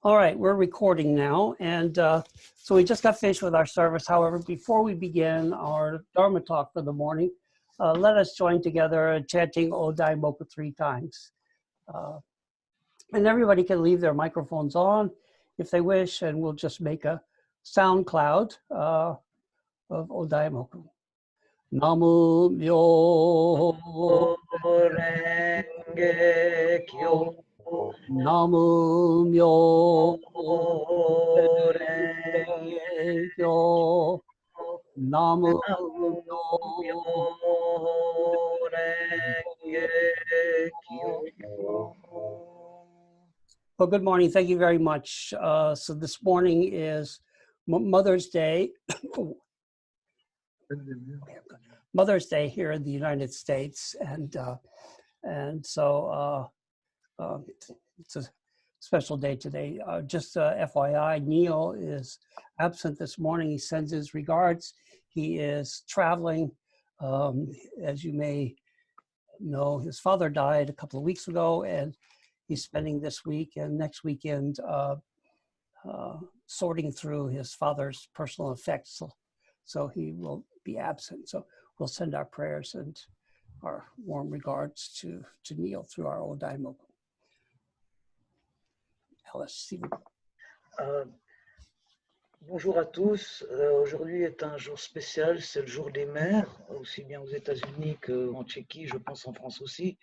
All right, we're recording now. And so we just got finished with our service. However, before we begin our Dharma talk for the morning, let us join together chanting O Daimoku 3 times. And everybody can leave their microphones on if they wish, and we'll just make a sound cloud of O Daimoku. Namu Myo Renge Kyo. Namu Myo Renge Kyo. Namu Myo Renge Kyo. Well, good morning. Thank you very much. So this morning is Mother's Day. Mother's Day here in the United States, and so it's a special day today. Just FYI, Neil is absent this morning. He sends his regards. He is traveling. As you may know, his father died a couple of weeks ago, and he's spending this week and next weekend sorting through his father's personal effects. So he will be absent. So we'll send our prayers and our warm regards to Neil through our O Daimoku. Alice. Bonjour à tous. Aujourd'hui est un jour spécial, c'est le jour des mères, aussi bien aux États-Unis qu'en Tchéquie, je pense en France aussi.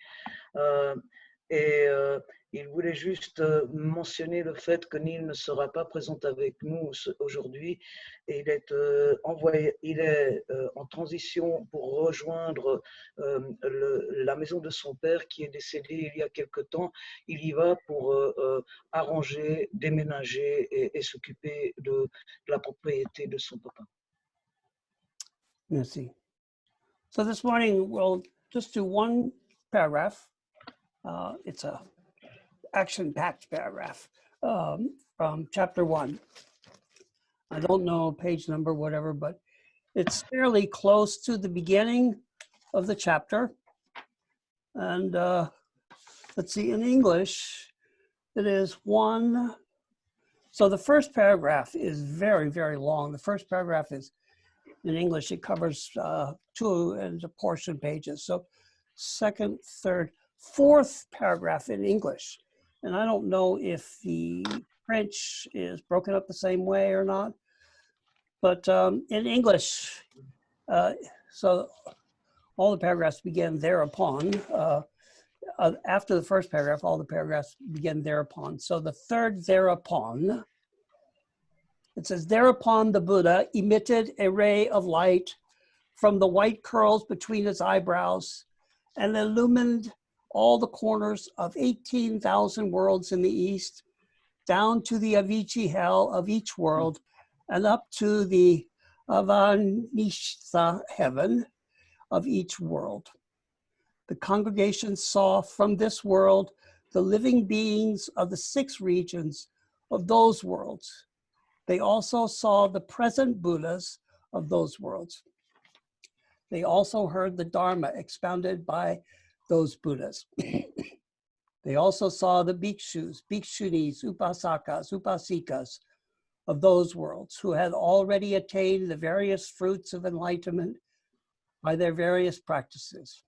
Il voulait juste mentionner le fait que Neil ne sera pas présent avec nous aujourd'hui. Il est en transition pour rejoindre la maison de son père qui est décédé il y a quelque temps. Il y va pour arranger, déménager et s'occuper de la propriété de son papa. Merci. So this morning we'll just do one paragraph. It's a action-packed paragraph from chapter 1. I don't know page number, whatever, but it's fairly close to the beginning of the chapter. And let's see, in English, it is one. So the first paragraph is very, very long. The first paragraph is, in English, it covers 2 and a portion pages. So second, third, fourth paragraph in English. And I don't know if the French is broken up the same way or not, but in English, so all the paragraphs begin thereupon. After the first paragraph, all the paragraphs begin thereupon. So the third thereupon, it says, thereupon the Buddha emitted a ray of light from the white curls between his eyebrows and illumined all the corners of 18,000 worlds in the east, down to the Avicii hell of each world, and up to the Avanishtha heaven of each world. The congregation saw from this world the living beings of the 6 regions of those worlds. They also saw the present Buddhas of those worlds. They also heard the Dharma expounded by those Buddhas. They also saw the bhikshus, bhikshunis, upasakas, upasikas of those worlds who had already attained the various fruits of enlightenment by their various practices.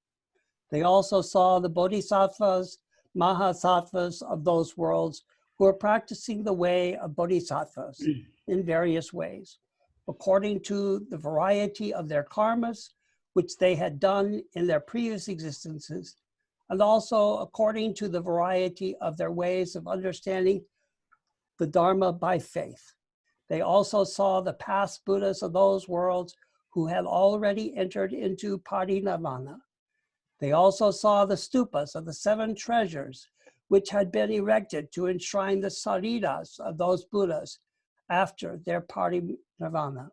They also saw the bodhisattvas, mahasattvas of those worlds who are practicing the way of bodhisattvas in various ways, according to the variety of their karmas, which they had done in their previous existences, and also according to the variety of their ways of understanding the Dharma by faith. They also saw the past Buddhas of those worlds who had already entered into parinirvana. They also saw the stupas of the 7 treasures, which had been erected to enshrine the sariras of those Buddhas after their parinirvana.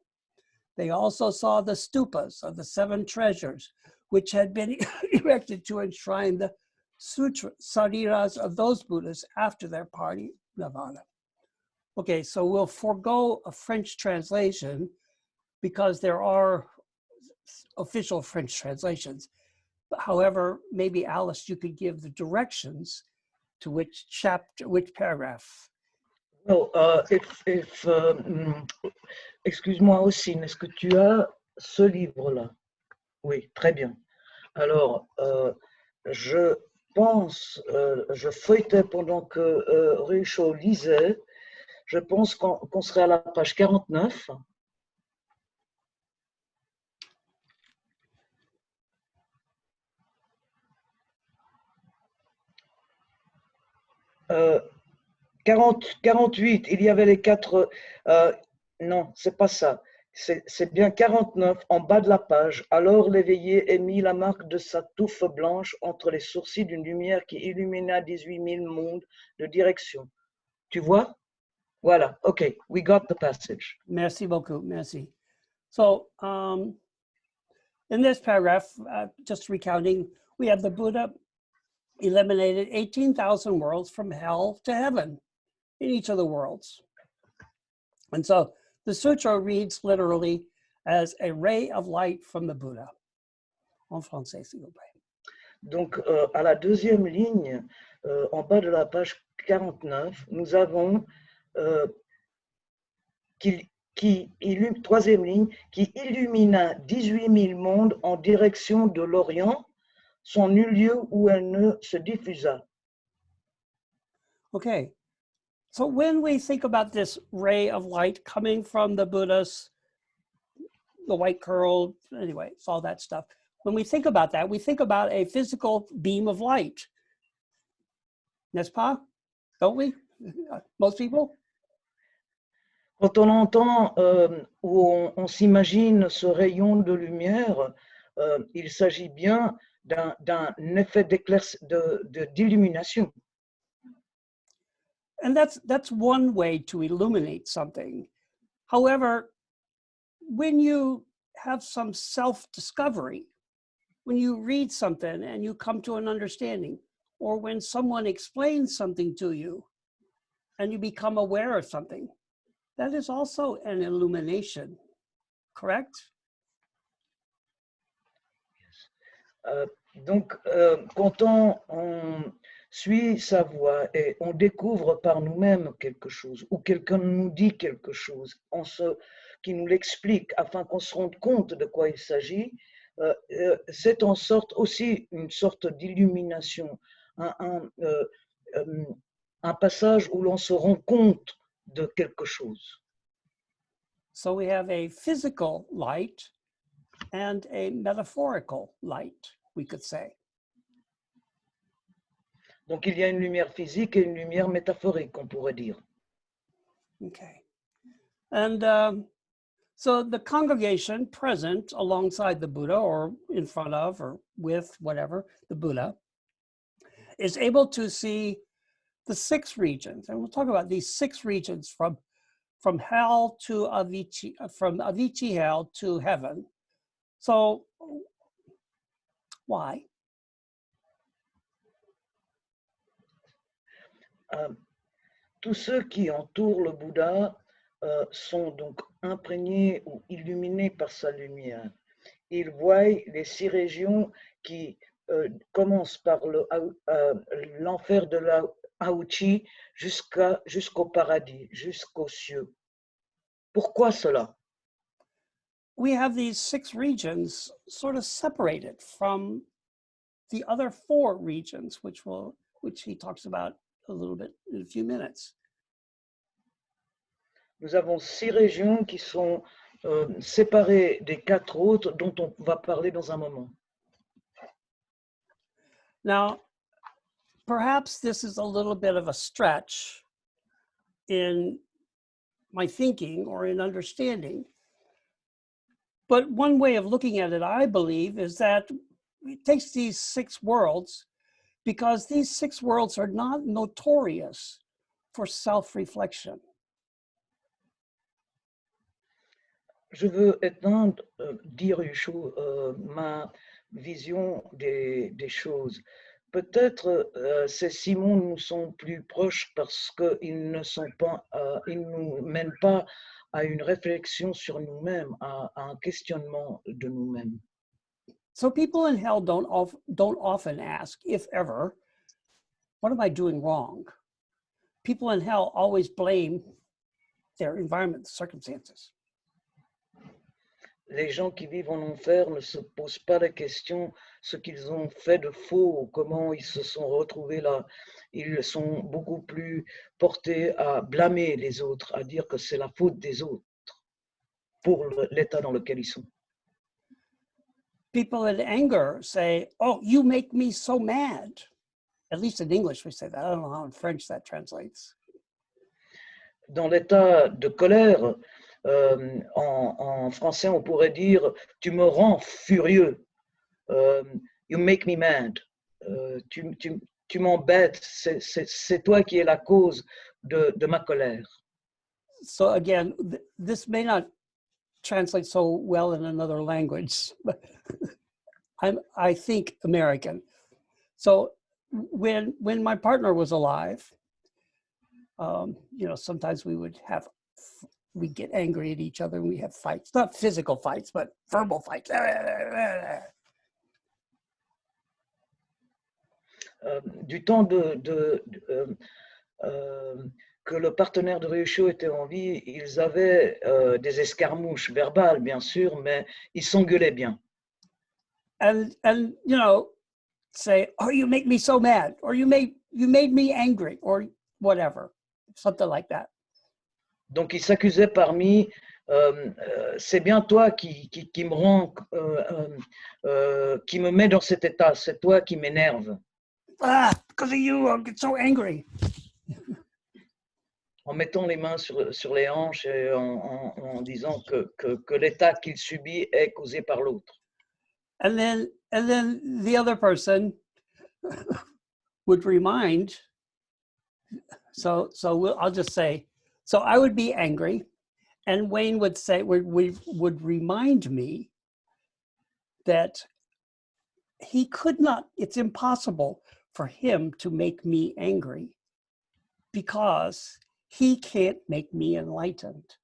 They also saw the stupas of the 7 treasures, which had been erected to enshrine the sutra sariras of those Buddhas after their parinirvana. Okay, so we'll forego a French translation because there are official French translations. However, maybe Alice, you could give the directions to which chapter, which paragraph. Well, excuse-moi aussi, est-ce que tu as ce livre-là? Oui, très bien. Alors, je pense, je feuilletais pendant que Richaud lisait, je pense qu'on serait à la page 49. Euh, 48, il y avait les quatre. Non, c'est pas ça. C'est bien 49 en bas de la page. Alors l'éveillé émit la marque de sa touffe blanche entre les sourcils d'une lumière qui illumina 18 000 mondes de direction. Tu vois? Voilà. OK, we got the passage. Merci beaucoup. Merci. So, in this paragraph, just recounting, we have the Buddha eliminated 18,000 worlds from hell to heaven in each of the worlds. And so the sutra reads literally as a ray of light from the Buddha. En français, s'il vous plaît. Donc, à la deuxième ligne, en bas de la page 49, nous avons troisième ligne, qui illumina 18 000 mondes en direction de l'Orient, sans nul lieu où elle ne se diffusa. Okay. So when we think about this ray of light coming from the Buddha's, the white curl, anyway, it's all that stuff. When we think about that, we think about a physical beam of light. N'est-ce pas? Don't we? Most people? Quand on entend ou on s'imagine ce rayon de lumière, il s'agit bien d'un effet d'illumination. And that's one way to illuminate something. However, when you have some self-discovery, when you read something and you come to an understanding, or when someone explains something to you and you become aware of something, that is also an illumination, correct? Donc, quand on suit sa voie et on découvre par nous-mêmes quelque chose, ou quelqu'un nous dit quelque chose, qui nous l'explique afin qu'on se rende compte de quoi il s'agit, c'est en sorte aussi une sorte d'illumination, un passage où l'on se rend compte de quelque chose. So we have a physical light and a metaphorical light, we could say. Donc il y a une lumière physique et une lumière métaphorique, on pourrait dire. Okay. And so the congregation present alongside the Buddha, or in front of, or with, whatever, the Buddha, is able to see the six regions. And we'll talk about these six regions from hell to Avicii, from Avicii hell to heaven. So why? Tous ceux qui entourent le Bouddha sont donc imprégnés ou illuminés par sa lumière. Ils voient les six régions qui commencent par l'enfer de la Aouchi jusqu'au paradis, jusqu'aux cieux. Pourquoi cela? We have these six regions sort of separated from the other four regions, which he talks about a little bit in a few minutes. Nous avons six régions qui sont séparées des quatre autres dont on va parler dans un moment. Now, perhaps this is a little bit of a stretch in my thinking or in understanding. But one way of looking at it, I believe, is that it takes these six worlds because these six worlds are not notorious for self-reflection. Je veux étendre, dire ma vision des choses. Peut-être ces six mondes nous sont plus proches parce qu'ils ils nous mènent pas à une réflexion sur nous-mêmes, à un questionnement de nous-mêmes. So people in hell don't often ask, if ever, what am I doing wrong? people in hell always blame their environment, the circumstances. Les gens qui vivent en enfer ne se posent pas la question ce qu'ils ont fait de faux, ou comment ils se sont retrouvés là. Ils sont beaucoup plus portés à blâmer les autres, à dire que c'est la faute des autres pour l'état dans lequel ils sont. People in anger say, "Oh, you make me so mad." At least in English we say that. I don't know how in French that translates. Dans l'état de colère, en français, on pourrait dire « tu me rends furieux »,« you make me mad », tu m'embêtes, c'est toi qui es la cause de ma colère. So again, this may not translate so well in another language, but I think American. So when my partner was alive, sometimes we'd get angry at each other and we have fights, not physical fights, but verbal fights. Du temps que le partenaire de Riucho était en vie, ils avaient des escarmouches verbales, bien sûr, mais ils s'engueulaient bien. And say, "Oh, you make me so mad," or you made me angry, or whatever, something like that. Donc ils s'accusaient parmi c'est bien toi qui me rend, qui me met dans cet état, c'est toi qui m'énerve. Ah, because of you, I get so angry. En mettant les mains sur les hanches et en disant que l'état qu'il subit est causé par l'autre. And then the other person would remind. So I'll just say, so I would be angry, and Wayne would say, would remind me that he could not. It's impossible for him to make me angry because he can't make me enlightened.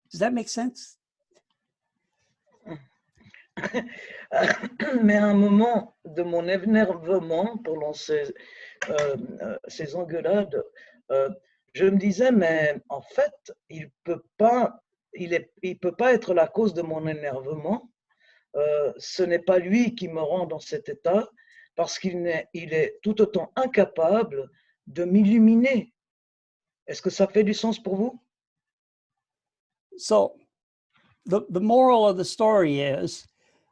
Does that make sense? Mais à un moment de mon énervement, pendant ces engueulades, je me disais, mais en fait, il peut pas être la cause de mon énervement. Ce n'est pas lui qui me rend dans cet état, parce qu'il est tout autant incapable de m'illuminer. Est-ce que ça fait du sens pour vous? So, the moral of the story is,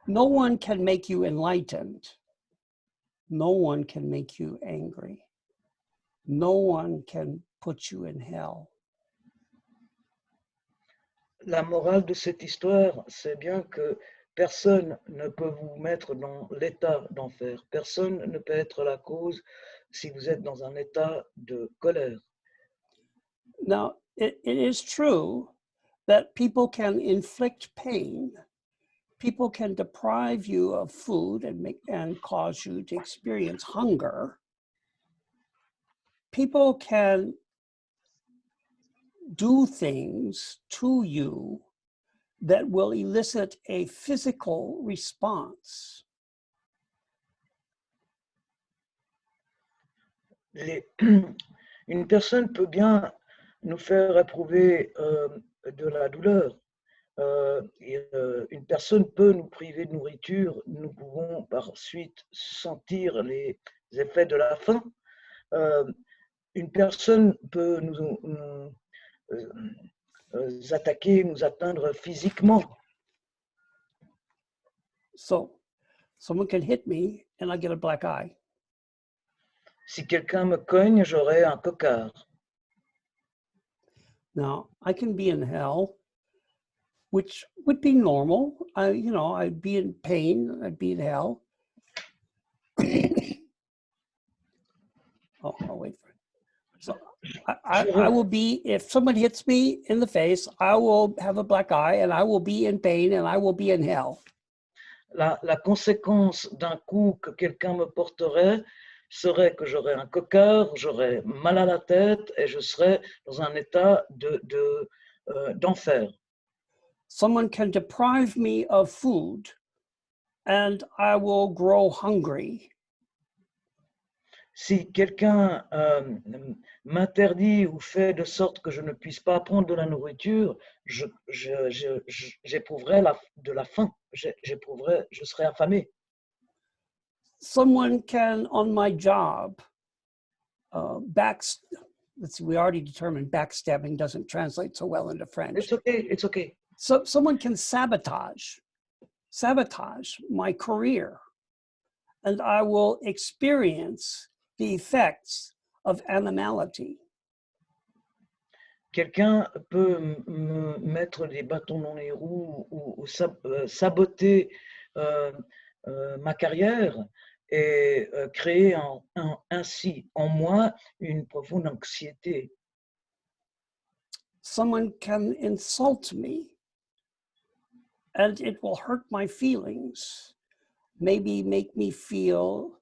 no one can make you enlightened. No one can make you angry. No one can put you in hell. La morale de cette histoire, c'est bien que personne ne peut vous mettre dans l'état d'enfer. Personne ne peut être la cause si vous êtes dans un état de colère. Now, it is true that people can inflict pain. People can deprive you of food and cause you to experience hunger. People can do things to you that will elicit a physical response. Une personne peut bien nous faire éprouver de la douleur. Une personne peut nous priver de nourriture, nous pouvons par suite sentir les effets de la faim. Une personne peut nous attaquer, nous atteindre physiquement. So, someone can hit me and I get a black eye. Si quelqu'un me cogne, j'aurai un cocard. Now, I can be in hell, which would be normal. I'd be in pain, I'd be in hell. I'll wait for it. So I will be, if someone hits me in the face, I will have a black eye and I will be in pain and I will be in hell. La conséquence d'un coup que quelqu'un me porterait serait que j'aurais un cocard, j'aurais mal à la tête et je serais dans un état d'enfer. Someone can deprive me of food and I will grow hungry. Si quelqu'un m'interdit ou fait de sorte que je ne puisse pas prendre de la nourriture, j'éprouverai de la faim, je serai affamé. Someone can, on my job, let's see, we already determined backstabbing doesn't translate so well into French. It's okay, it's okay. So someone can sabotage my career, and I will experience the effects of animality. Quelqu'un peut me mettre des bâtons dans les roues ou saboter ma carrière et créer ainsi en moi une profonde anxiété. Someone can insult me, and it will hurt my feelings, maybe make me feel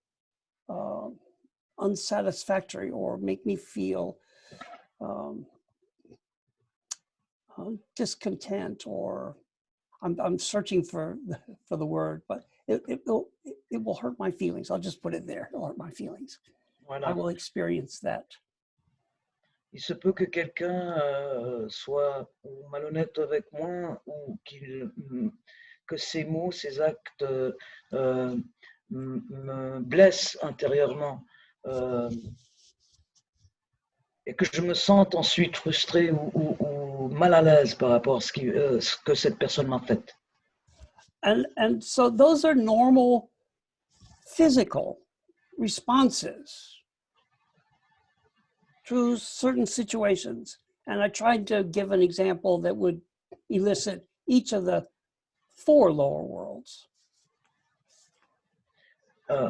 unsatisfactory or make me feel discontent, or I'm searching for the word, but it will hurt my feelings. I'll just put it there. It'll hurt my feelings. Voilà. I will experience that. Il se peut que quelqu'un soit malhonnête avec moi ou que ses mots, ses actes me blessent intérieurement et que je me sente ensuite frustré ou mal à l'aise par rapport à ce que cette personne m'a fait. And so those are normal physical responses to certain situations. And I tried to give an example that would elicit each of the 4 lower worlds.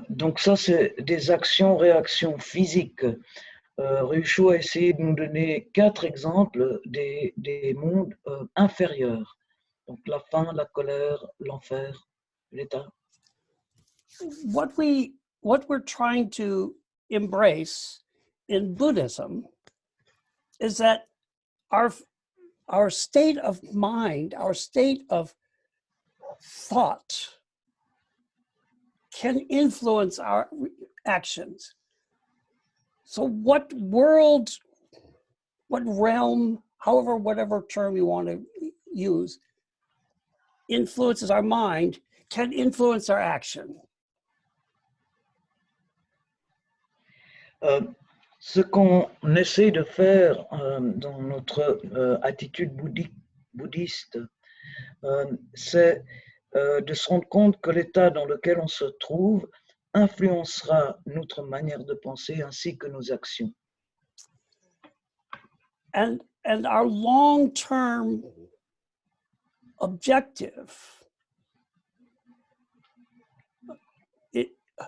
Donc ça, c'est des actions-réactions physiques. Richoux a essayé de nous donner 4 exemples des mondes inférieurs. Donc la faim, la colère, l'enfer, l'état. What we're trying to embrace in Buddhism is that our state of mind, our state of thought can influence our actions. So what world, what realm, however, whatever term you want to use, influences our mind can influence our action. Ce qu'on essaie de faire dans notre attitude bouddhiste, c'est de se rendre compte que l'état dans lequel on se trouve influencera notre manière de penser ainsi que nos actions. And our long-term objective,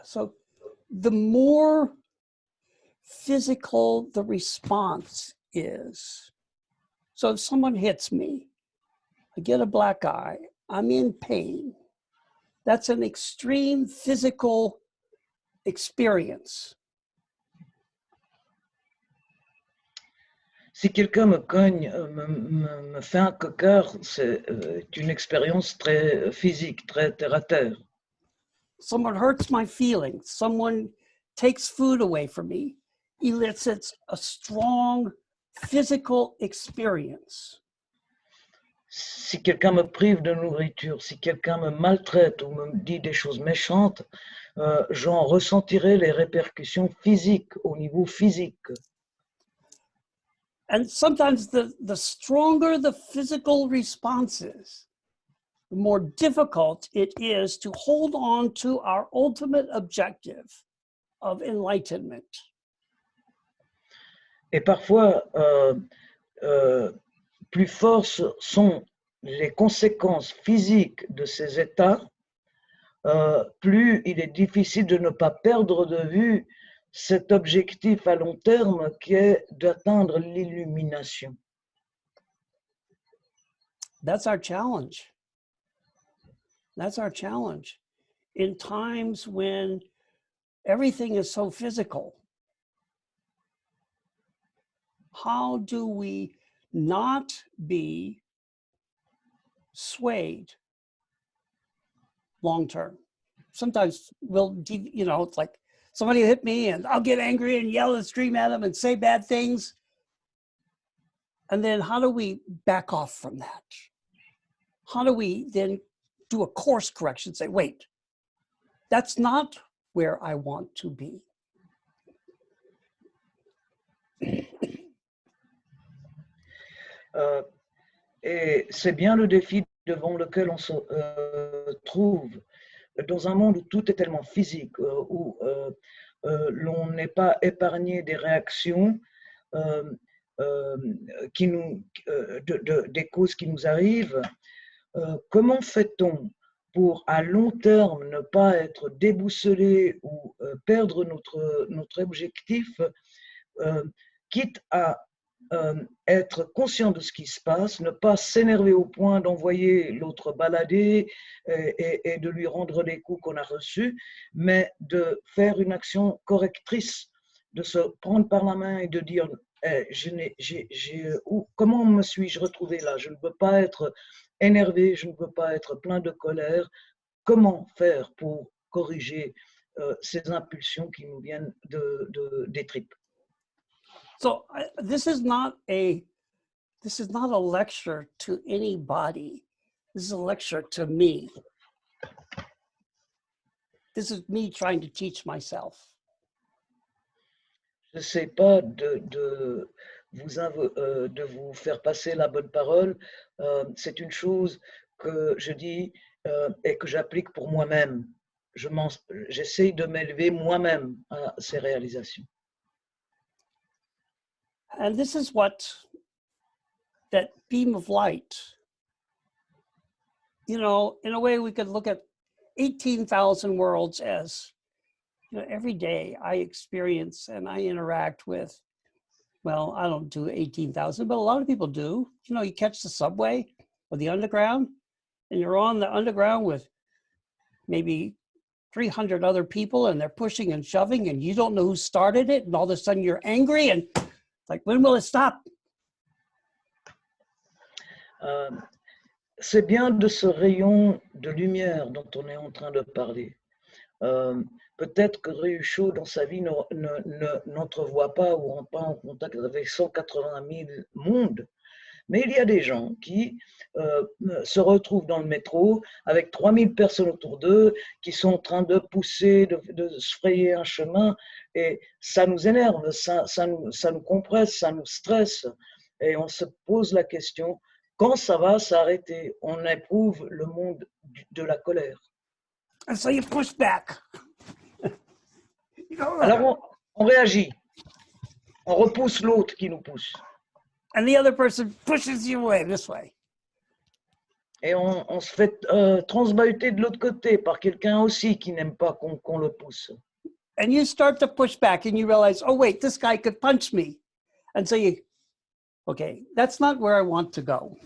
so the more physical the response is. So if someone hits me, I get a black eye, I'm in pain. That's an extreme physical experience. Si quelqu'un me cogne, me fait un cocard, c'est une expérience très physique, très terre à terre. Someone hurts my feelings, someone takes food away from me, elicits a strong physical experience. Si quelqu'un me prive de nourriture, si quelqu'un me maltraite ou me dit des choses méchantes, j'en ressentirai les répercussions physiques, au niveau physique. And sometimes the stronger the physical responses, the more difficult it is to hold on to our ultimate objective of enlightenment. Et parfois, plus fortes sont les conséquences physiques de ces états, plus il est difficile de ne pas perdre de vue cet objectif à long terme qui est d'atteindre l'illumination. That's our challenge. That's our challenge. In times when everything is so physical, how do we not be swayed long term? Sometimes it's like somebody hit me and I'll get angry and yell and scream at them and say bad things. And then how do we back off from that? How do we then do a course correction, say, wait, that's not where I want to be. Et c'est bien le défi devant lequel on se trouve dans un monde où tout est tellement physique, où l'on n'est pas épargné des réactions des causes qui nous arrivent. Comment fait-on pour, à long terme, ne pas être déboussolé ou perdre notre objectif, quitte à être conscient de ce qui se passe, ne pas s'énerver au point d'envoyer l'autre balader et de lui rendre les coups qu'on a reçus, mais de faire une action correctrice, de se prendre par la main et de dire comment me suis-je retrouvé là? Je ne peux pas être énervé, je ne peux pas être plein de colère. Comment faire pour corriger ces impulsions qui nous viennent des tripes? So this is not a lecture to anybody. This is a lecture to me. This is me trying to teach myself. Je ne sais pas de vous faire passer la bonne parole. C'est une chose que je dis et que j'applique pour moi-même. J'essaye de m'élever moi-même à ces réalisations. And this is what that beam of light, in a way we could look at 18,000 worlds as, every day I experience and I interact with, well, I don't do 18,000, but a lot of people do. You catch the subway or the underground, and you're on the underground with maybe 300 other people, and they're pushing and shoving, and you don't know who started it, and all of a sudden you're angry, and like, when will it stop? C'est bien de ce rayon de lumière dont on est en train de parler. Peut-être que Riucho, dans sa vie, n'entrevoit pas ou rentre pas en contact avec 180 000 mondes, mais il y a des gens qui se retrouvent dans le métro avec 3000 personnes autour d'eux, qui sont en train de pousser, de se frayer un chemin, et ça nous énerve, ça nous compresse, ça nous stresse, et on se pose la question, quand ça va s'arrêter? On éprouve le monde de la colère. And so you push back. Alors on réagit, on repousse l'autre qui nous pousse. And the other person pushes you away this way. Et on se fait transbahuter de l'autre côté par quelqu'un aussi qui n'aime pas qu'on le pousse. And you start to push back and you realize, oh wait, this guy could punch me. And so okay, that's not where I want to go.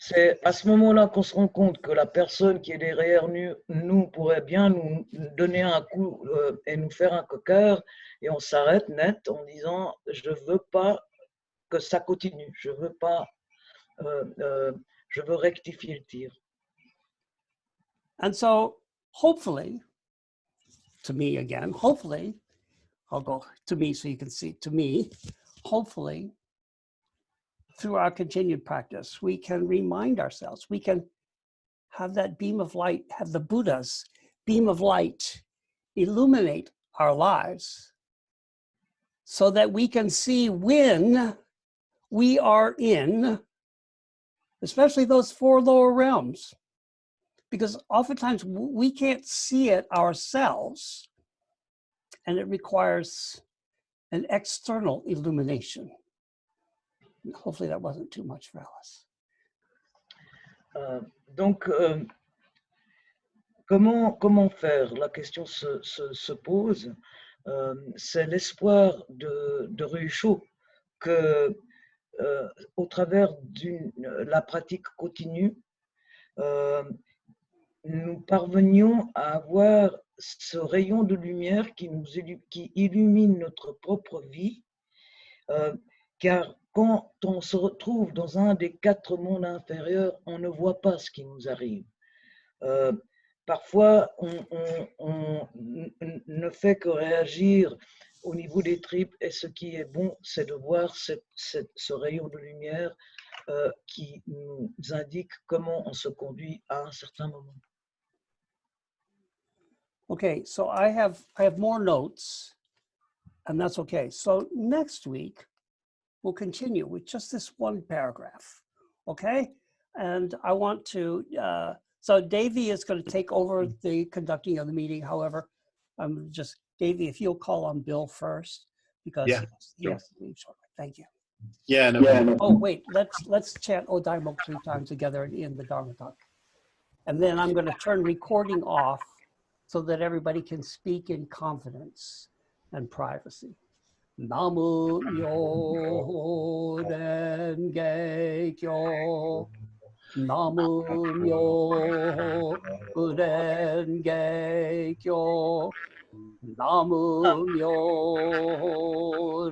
C'est à ce moment-là qu'on se rend compte que la personne qui est derrière nous pourrait bien nous donner un coup et nous faire un coqueur, et on s'arrête net en disant je veux pas que ça continue, je veux rectifier le tir. And so hopefully, to me again, hopefully, I'll go to me so you can see, to me, hopefully, through our continued practice, we can remind ourselves, we can have that beam of light, have the Buddha's beam of light illuminate our lives so that we can see when we are in, especially those 4 lower realms, because oftentimes we can't see it ourselves, and it requires an external illumination. Hopefully that wasn't too much for Alice. Donc, comment faire? La question se pose. C'est l'espoir de Riucho que, au travers de la pratique continue, nous parvenions à avoir ce rayon de lumière qui illumine notre propre vie, car quand on se retrouve dans un des 4 mondes inférieurs, on ne voit pas ce qui nous arrive. parfois, on ne fait que réagir au niveau des tripes, et ce qui est bon, c'est de voir ce rayon de lumière qui nous indique comment on se conduit à un certain moment. Okay, so I have more notes, and that's okay. So next week, we'll continue with just this one paragraph, okay? And I want to, so Davey is going to take over the conducting of the meeting. However, I'm just, Davey, if you'll call on Bill first, because Yeah, he sure. has to leave shortly. Thank you. Yeah, no problem. Oh, wait, let's chant Odaimo 3 times together in the Dharma talk. And then I'm going to turn recording off so that everybody can speak in confidence and privacy. Namu Myo Renge Kyo. Namu Myo Renge Kyo. Namu Myo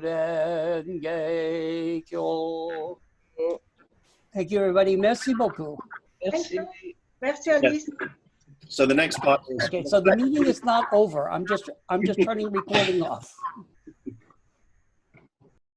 Renge Kyo. Thank you, everybody. Merci beaucoup. Merci. Merci, Alice. So the next part is Okay, so the meeting is not over. I'm just turning recording off.